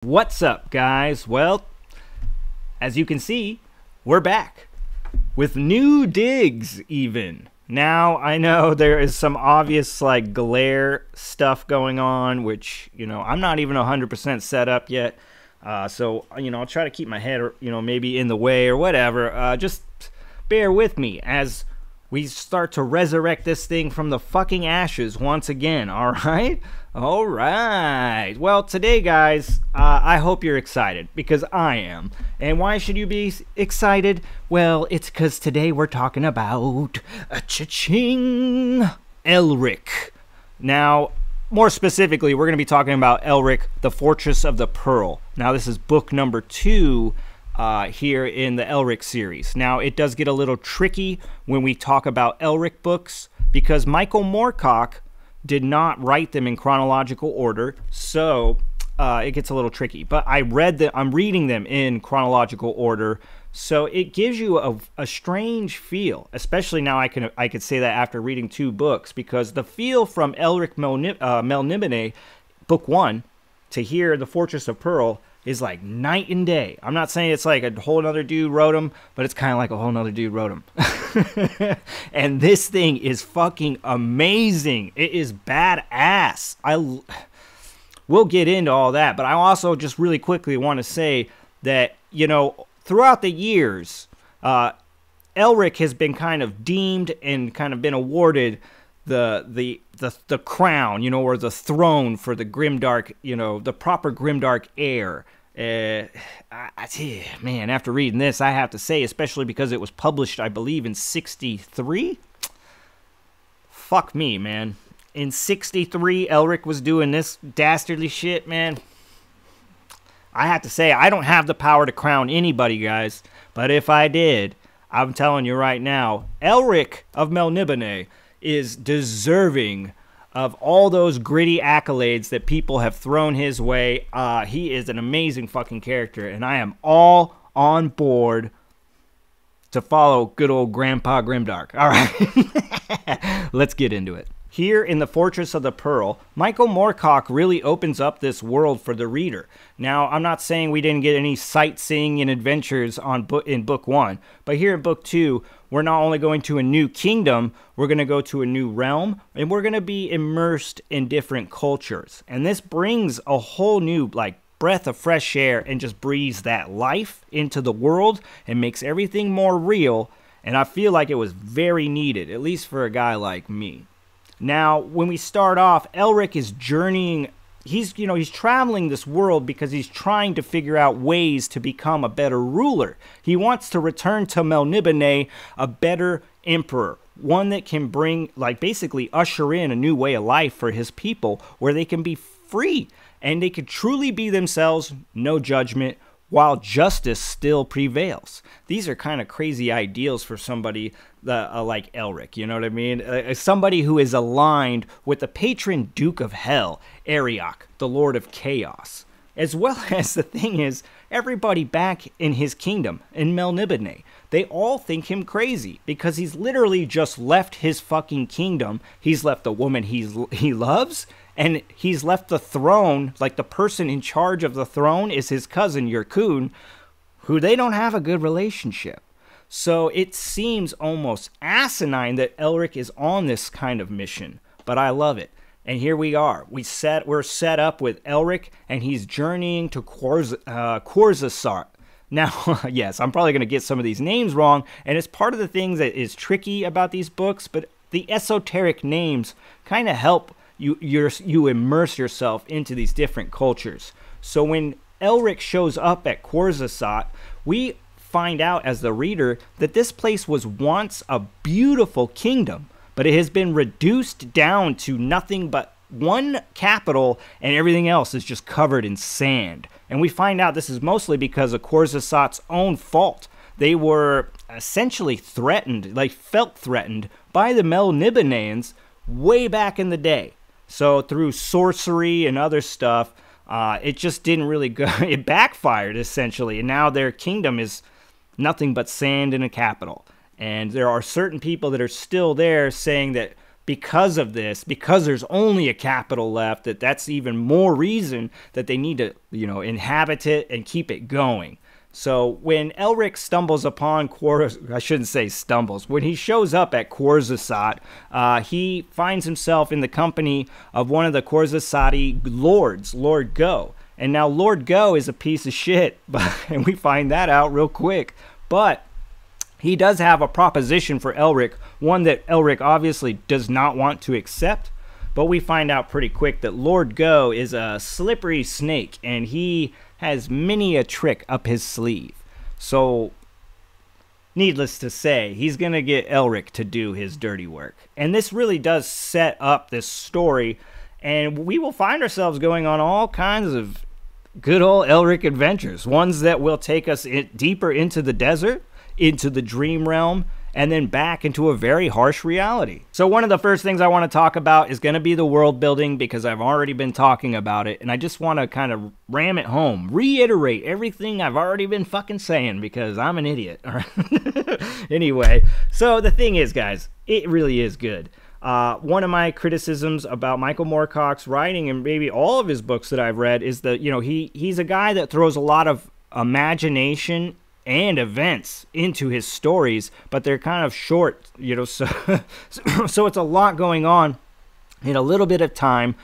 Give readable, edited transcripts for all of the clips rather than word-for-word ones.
What's up, guys? Well, as you can see, we're back with new digs even. Now, I know there is some obvious like glare stuff going on, which, I'm not even 100% set up yet. So, I'll try to keep my head, maybe in the way or whatever. Just bear with me as we start to resurrect this thing from the fucking ashes once again, alright? Alright. Well, today, guys, I hope you're excited, because I am. And why should you be excited? Well, it's because today we're talking about cha-ching, Elric. Now, more specifically, we're going to be talking about Elric, the Fortress of the Pearl. Now, this is book number 2 here in the Elric series. Now, it does get a little tricky when we talk about Elric books, because Michael Moorcock did not write them in chronological order, so it gets a little tricky. But I'm reading them in chronological order, so it gives you a strange feel. Especially now, I could say that after reading 2 books, because the feel from Elric Melniboné, book 1, to here, the Fortress of Pearl, is like night and day. I'm not saying it's like a whole other dude wrote them, but it's kind of like a whole other dude wrote them. And this thing is fucking amazing. It is badass. We'll get into all that, but I also just really quickly want to say that, throughout the years, Elric has been kind of deemed and kind of been awarded the crown, or the throne for the grimdark, the proper grimdark heir. Man, after reading this, I have to say, especially because it was published, I believe, in 63. Fuck me, man. In 63, Elric was doing this dastardly shit, man. I have to say, I don't have the power to crown anybody, guys. But if I did, I'm telling you right now, Elric of Melniboné is deserving of all those gritty accolades that people have thrown his way. He is an amazing fucking character, and I am all on board to follow good old Grandpa Grimdark. All right, let's get into it. Here in the Fortress of the Pearl, Michael Moorcock really opens up this world for the reader. Now, I'm not saying we didn't get any sightseeing and adventures in book 1, but here in book 2, we're not only going to a new kingdom, we're going to go to a new realm, and we're going to be immersed in different cultures. And this brings a whole new, breath of fresh air and just breathes that life into the world and makes everything more real. And I feel like it was very needed, at least for a guy like me. Now, when we start off, Elric is journeying. He's traveling this world because he's trying to figure out ways to become a better ruler. He wants to return to Melniboné a better emperor, one that can bring, basically usher in a new way of life for his people, where they can be free and they can truly be themselves, no judgment, while justice still prevails. These are kind of crazy ideals for somebody like Elric, you know what I mean? Somebody who is aligned with the patron Duke of Hell, Elric, the Lord of Chaos. As well as the thing is, everybody back in his kingdom, in Melniboné, they all think him crazy because he's literally just left his fucking kingdom. He's left the woman he loves, and he's left the throne, the person in charge of the throne is his cousin, Yurkun, who they don't have a good relationship. So it seems almost asinine that Elric is on this kind of mission, but I love it. And here we are. We're set up with Elric, and he's journeying to Quarzasart. Now, yes, I'm probably going to get some of these names wrong, and it's part of the things that is tricky about these books, but the esoteric names kind of help you immerse yourself into these different cultures. So when Elric shows up at Quarzasart, we find out as the reader that this place was once a beautiful kingdom, but it has been reduced down to nothing but one capital, and everything else is just covered in sand. And we find out this is mostly because of Quarzasart's own fault. They were essentially threatened, felt threatened by the Melnibonéans way back in the day. So through sorcery and other stuff, it just didn't really go. It backfired, essentially, and now their kingdom is nothing but sand in a capital. And there are certain people that are still there saying that because of this, because there's only a capital left, that's even more reason that they need to, you know, inhabit it and keep it going. So when Elric stumbles upon I shouldn't say stumbles, when he shows up at Khorzasat, he finds himself in the company of one of the Khorzasati lords, Lord Go. And now Lord Go is a piece of shit, and we find that out real quick. But he does have a proposition for Elric, one that Elric obviously does not want to accept. But we find out pretty quick that Lord Go is a slippery snake, and he has many a trick up his sleeve. So, needless to say, he's going to get Elric to do his dirty work. And this really does set up this story, and we will find ourselves going on all kinds of good old Elric adventures. Ones that will take us deeper into the desert, into the dream realm, and then back into a very harsh reality. So one of the first things I want to talk about is going to be the world building, because I've already been talking about it, and I just want to kind of ram it home, reiterate everything I've already been fucking saying, because I'm an idiot. All right? Anyway, so the thing is, guys, it really is good. One of my criticisms about Michael Moorcock's writing, and maybe all of his books that I've read, is that, you know, he's a guy that throws a lot of imagination and events into his stories, but they're kind of short, you know, so so it's a lot going on in a little bit of time,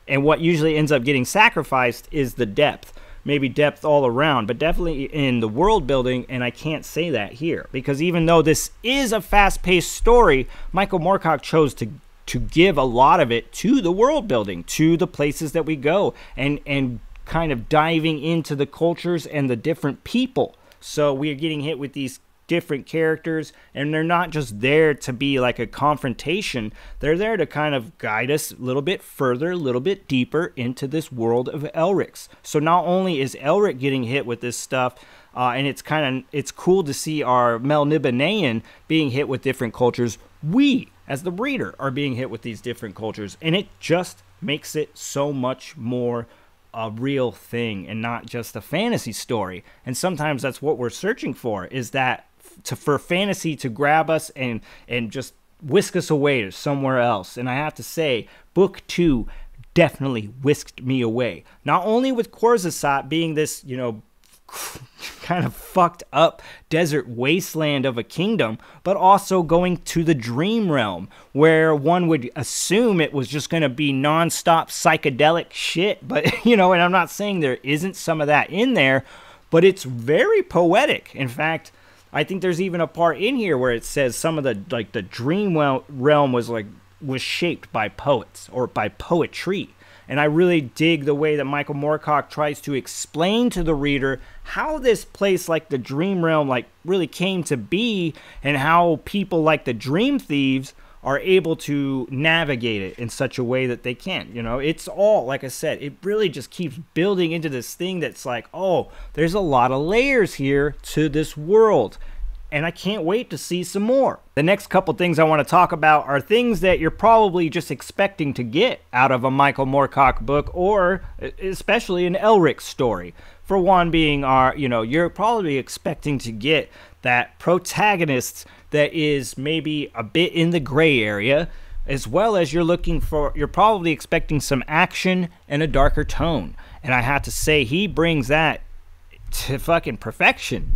and what usually ends up getting sacrificed is the depth. Maybe depth all around, but definitely in the world building, and I can't say that here, because even though this is a fast-paced story, Michael Moorcock chose to give a lot of it to the world building, to the places that we go, and kind of diving into the cultures and the different people. So we are getting hit with these different characters, and they're not just there to be like a confrontation. They're there to kind of guide us a little bit further, a little bit deeper into this world of Elric's. So not only is Elric getting hit with this stuff, and it's cool to see our Melnibonéan being hit with different cultures. We, as the reader, are being hit with these different cultures, and it just makes it so much more a real thing and not just a fantasy story. And sometimes that's what we're searching for, is that for fantasy to grab us and just whisk us away to somewhere else. And I have to say, book 2 definitely whisked me away. Not only with Khorzasat being this, you know, kind of fucked up desert wasteland of a kingdom, but also going to the dream realm, where one would assume it was just going to be non-stop psychedelic shit. But, you know, and I'm not saying there isn't some of that in there, but it's very poetic. In fact, I think there's even a part in here where it says some of the, like, the dream realm was shaped by poets, or by poetry. And I really dig the way that Michael Moorcock tries to explain to the reader how this place, like the Dream Realm, like really came to be, and how people like the Dream Thieves are able to navigate it in such a way that they can. You know, it's all, like I said, it really just keeps building into this thing that's like, oh, there's a lot of layers here to this world. And I can't wait to see some more. The next couple things I want to talk about are things that you're probably just expecting to get out of a Michael Moorcock book, or especially an Elric story. For one being, you're probably expecting to get that protagonist that is maybe a bit in the gray area, as well as you're probably expecting some action and a darker tone. And I have to say, he brings that to fucking perfection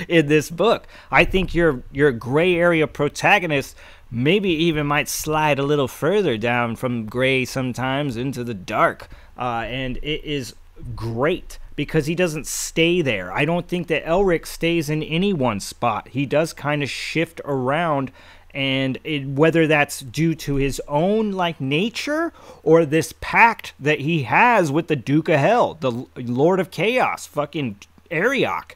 in this book. I think your gray area protagonist maybe even might slide a little further down from gray sometimes into the dark, and it is great because he doesn't stay there. I don't think that Elric stays in any one spot. He does kind of shift around, and whether that's due to his own like nature or this pact that he has with the Duke of Hell, the Lord of Chaos, fucking Ariok,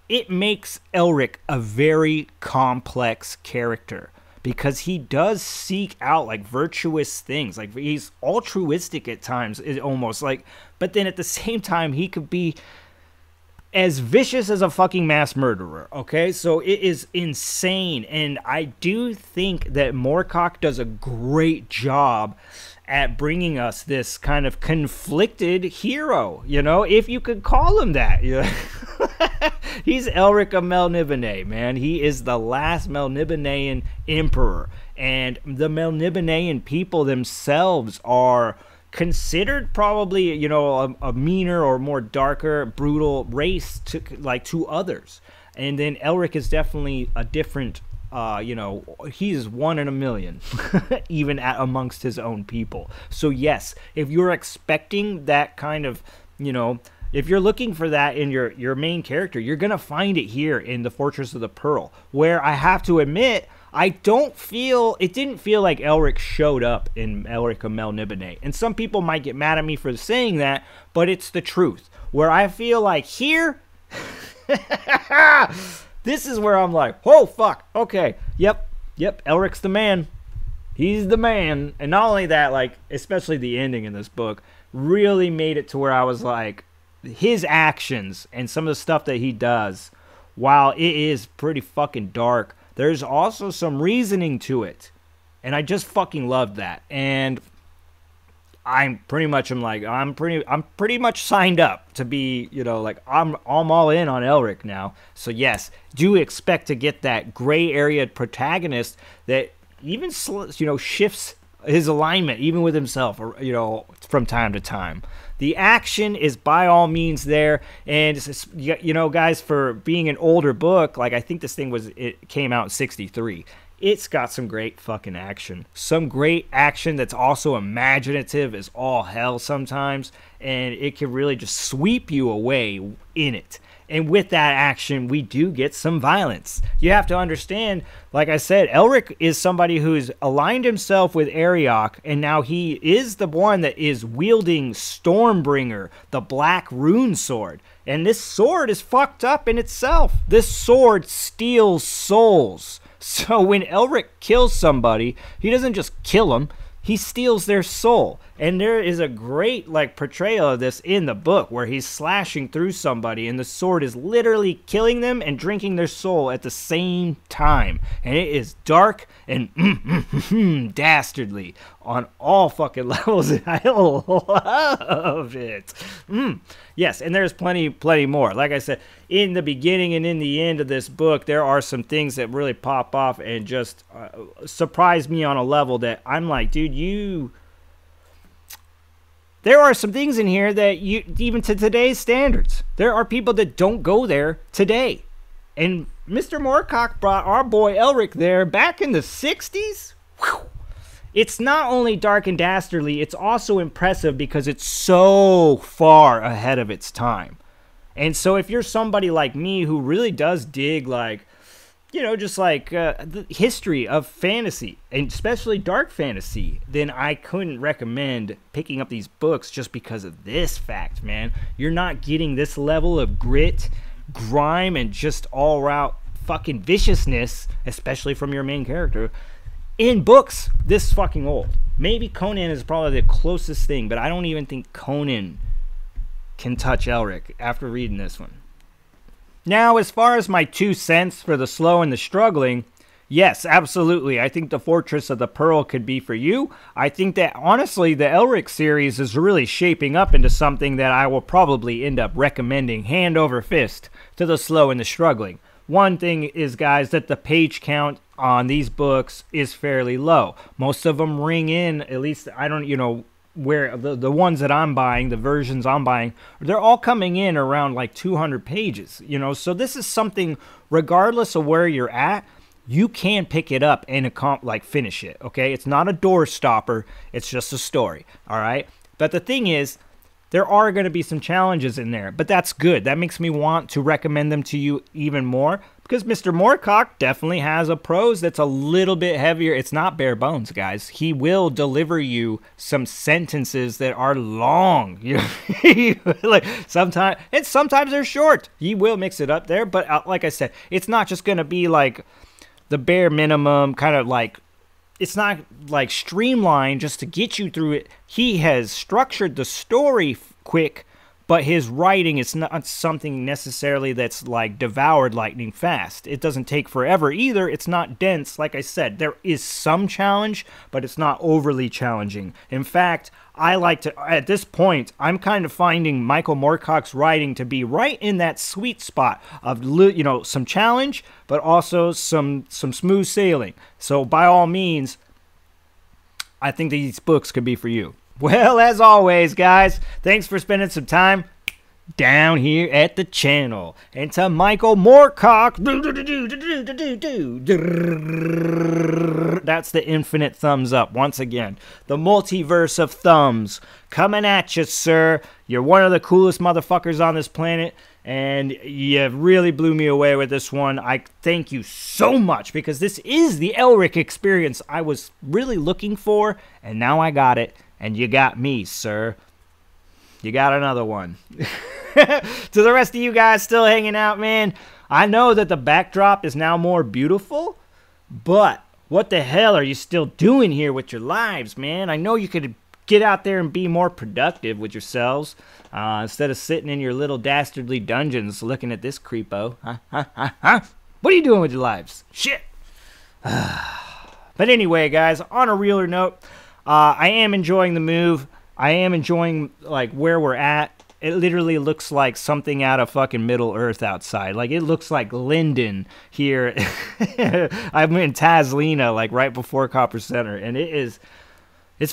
it makes Elric a very complex character, because he does seek out like virtuous things. Like, he's altruistic at times, almost like, but then at the same time he could be as vicious as a fucking mass murderer, okay? So it is insane, and I do think that Moorcock does a great job at bringing us this kind of conflicted hero, you know, if you could call him that. He's Elric of Melniboné, man. He is the last Melnibonéan emperor, And the Melnibonean people themselves are considered probably, you know, a meaner or more darker, brutal race to others. And then Elric is definitely a different, you know, he's one in a million, even amongst his own people. So yes, if you're expecting that kind of, you know, if you're looking for that in your main character, you're going to find it here in the Fortress of the Pearl, where I have to admit, it didn't feel like Elric showed up in Elric of Melniboné. And some people might get mad at me for saying that, but it's the truth. Where I feel like here, this is where I'm like, oh, fuck, okay, yep, Elric's the man. He's the man. And not only that, like, especially the ending in this book, really made it to where I was like, his actions and some of the stuff that he does, while it is pretty fucking dark, there's also some reasoning to it. And I just fucking loved that. And I'm pretty much signed up to be, you know, like I'm all in on Elric now. So yes, do expect to get that gray area protagonist that even, you know, shifts his alignment even with himself, or, you know, from time to time. The action is by all means there, and it's, you know, guys, for being an older book, like I think this thing it came out in '63. It's got some great fucking action. Some great action that's also imaginative as all hell sometimes, and it can really just sweep you away in it. And with that action, we do get some violence. You have to understand, like I said, Elric is somebody who's aligned himself with Arioch, and now he is the one that is wielding Stormbringer, the black rune sword. And this sword is fucked up in itself. This sword steals souls. So when Elric kills somebody, he doesn't just kill them, he steals their soul. And there is a great, like, portrayal of this in the book where he's slashing through somebody and the sword is literally killing them and drinking their soul at the same time. And it is dark and dastardly on all fucking levels. I love it. Yes, and there's plenty more. Like I said, in the beginning and in the end of this book, there are some things that really pop off and just surprise me on a level that I'm like, dude, there are some things in here that even to today's standards, there are people that don't go there today. And Mr. Moorcock brought our boy Elric there back in the 60s. Whew. It's not only dark and dastardly, it's also impressive because it's so far ahead of its time. And so if you're somebody like me who really does dig, like, you know, just like the history of fantasy, and especially dark fantasy, then I couldn't recommend picking up these books just because of this fact, man. You're not getting this level of grit, grime, and just all-out fucking viciousness, especially from your main character, in books this fucking old. Maybe Conan is probably the closest thing, but I don't even think Conan can touch Elric after reading this one. Now, as far as my 2 cents for the slow and the struggling, yes, absolutely. I think the Fortress of the Pearl could be for you. I think that, honestly, the Elric series is really shaping up into something that I will probably end up recommending hand over fist to the slow and the struggling. One thing is, guys, that the page count on these books is fairly low. Most of them ring in, at least, I don't, you know, where the ones that I'm buying, the versions I'm buying, they're all coming in around like 200 pages, you know. So this is something, regardless of where you're at, you can pick it up and finish it, okay? It's not a door stopper, it's just a story, all right? But the thing is, there are going to be some challenges in there, but that's good. That makes me want to recommend them to you even more, because Mr. Moorcock definitely has a prose that's a little bit heavier. It's not bare bones, guys. He will deliver you some sentences that are long. Like sometimes they're short. He will mix it up there, but like I said, it's not just going to be like the bare minimum, kind of like, it's not like streamlined just to get you through it. He has structured the story quick, but his writing is not something necessarily that's like devoured lightning fast. It doesn't take forever either. It's not dense. Like I said, there is some challenge, but it's not overly challenging. In fact, I like to, at this point, I'm kind of finding Michael Moorcock's writing to be right in that sweet spot of, you know, some challenge, but also some smooth sailing. So by all means, I think these books could be for you. Well, as always, guys, thanks for spending some time down here at the channel. And to Michael Moorcock, that's the infinite thumbs up. Once again, the multiverse of thumbs coming at you, sir. You're one of the coolest motherfuckers on this planet, and you really blew me away with this one. I thank you so much, because this is the Elric experience I was really looking for, and now I got it. And you got me, sir. You got another one. To the rest of you guys still hanging out, man, I know that the backdrop is now more beautiful, but what the hell are you still doing here with your lives, man? I know you could get out there and be more productive with yourselves instead of sitting in your little dastardly dungeons looking at this creepo. What are you doing with your lives? Shit. But anyway, guys, on a realer note, I am enjoying the move. I am enjoying, like, where we're at. It literally looks like something out of fucking Middle Earth outside. Like, it looks like Linden here. I'm in Tazlina, like, right before Copper Center. And it's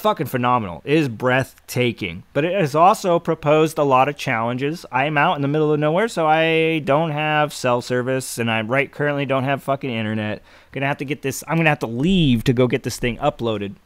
fucking phenomenal. It is breathtaking. But it has also proposed a lot of challenges. I am out in the middle of nowhere, so I don't have cell service. And I currently don't have fucking internet. Gonna have to get this. I'm gonna have to leave to go get this thing uploaded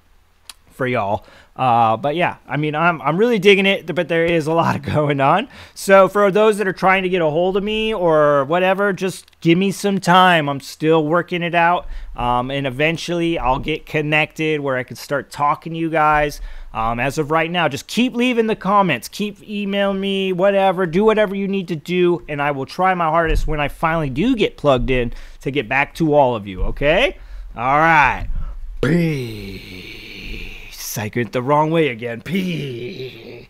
for y'all. But yeah, I mean, I'm really digging it, but there is a lot going on. So for those that are trying to get a hold of me or whatever, just give me some time. I'm still working it out. And eventually I'll get connected where I can start talking to you guys. As of right now, just keep leaving the comments, keep emailing me, whatever, do whatever you need to do. And I will try my hardest when I finally do get plugged in to get back to all of you. Okay. All right. Peace. I went the wrong way again. Peace.